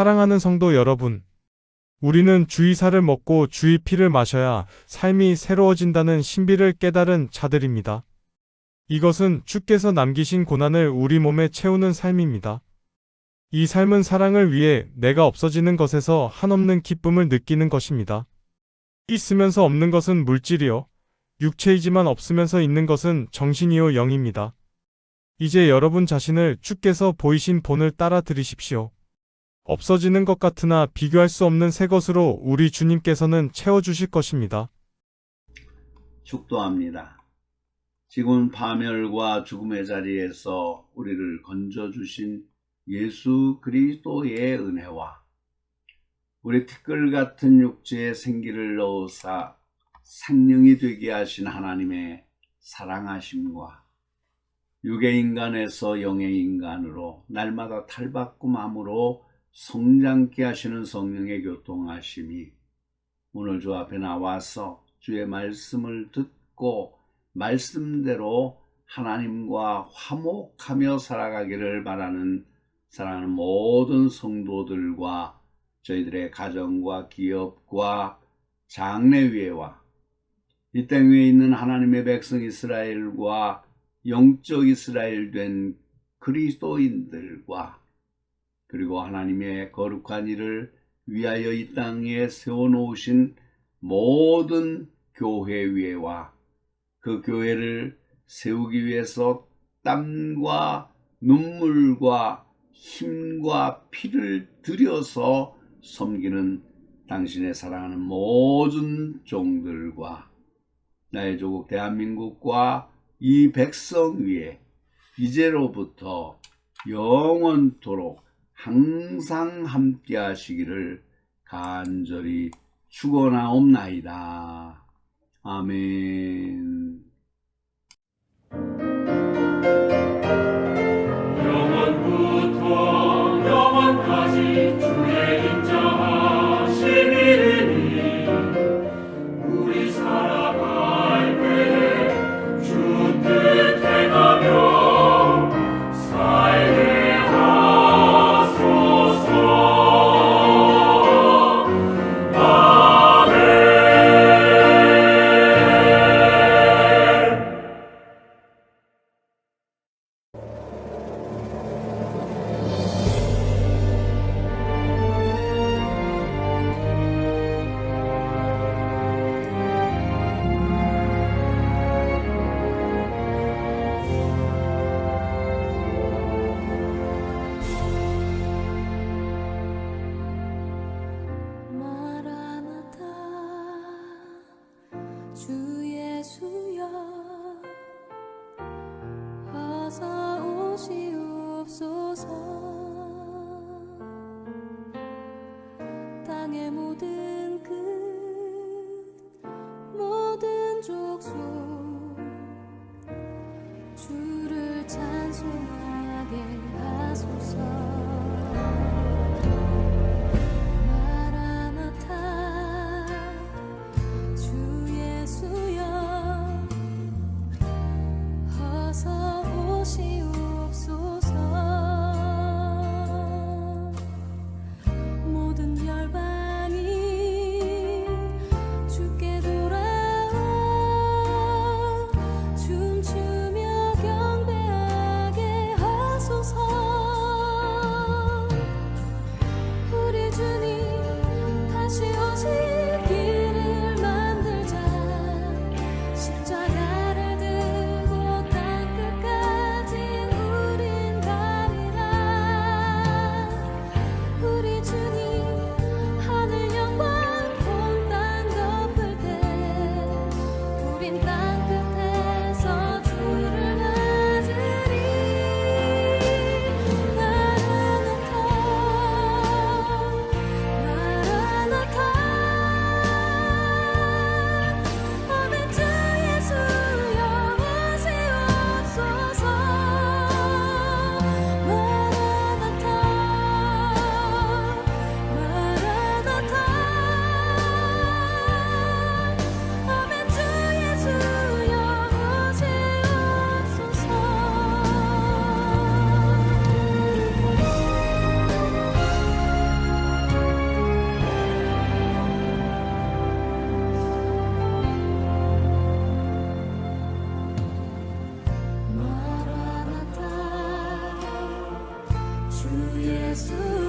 S3: 사랑하는 성도 여러분, 우리는 주의 살을 먹고 주의 피를 마셔야 삶이 새로워진다는 신비를 깨달은 자들입니다. 이것은 주께서 남기신 고난을 우리 몸에 채우는 삶입니다. 이 삶은 사랑을 위해 내가 없어지는 것에서 한없는 기쁨을 느끼는 것입니다. 있으면서 없는 것은 물질이요, 육체이지만 없으면서 있는 것은 정신이요 영입니다. 이제 여러분 자신을 주께서 보이신 본을 따라 들이십시오. 없어지는 것 같으나 비교할 수 없는 새 것으로 우리 주님께서는 채워주실 것입니다.
S10: 축도합니다. 지금 파멸과 죽음의 자리에서 우리를 건져주신 예수 그리스도의 은혜와 우리 티끌 같은 육체에 생기를 넣으사 생명이 되게 하신 하나님의 사랑하심과 육의 인간에서 영의 인간으로 날마다 탈바꿈함으로 성장케 하시는 성령의 교통하심이 오늘 주 앞에 나와서 주의 말씀을 듣고 말씀대로 하나님과 화목하며 살아가기를 바라는 사랑하는 모든 성도들과 저희들의 가정과 기업과 장래위에와 이 땅 위에 있는 하나님의 백성 이스라엘과 영적 이스라엘 된 그리스도인들과 그리고 하나님의 거룩한 일을 위하여 이 땅에 세워놓으신 모든 교회 위에와 그 교회를 세우기 위해서 땀과 눈물과 힘과 피를 들여서 섬기는 당신의 사랑하는 모든 종들과 나의 조국 대한민국과 이 백성 위에 이제로부터 영원토록 항상 함께 하시기를 간절히 축원하옵나이다. 아멘.
S5: 영원부터 영원까지 주의 인자하심이니 우리 살아갈 때에 주 뜻 행하며 살게 하소서. 아멘.
S2: 마라나타 주 예수여 어서 오시옵소서. 땅의 모든 끝 모든 족속 주를 찬송하게 하소서. 마라나타 주 예수여 어서 오시옵소서. 모든 열방이 주께 돌아와 춤추며 경배하게 하소서. 우리 주님 다시 오실 길을 만들자. 십자가를 들고 땅끝까지 우린 가리라. 우리 주님 하늘 영광 온 땅 덮을 때 우린 땅끝에서 주를 맞으리. 마라나타 마라나타 아멘. 주 예수여 오시옵소서. 마라나타 마라나타 아멘. 주 예수여 오시옵소서. 마라나타 주 예수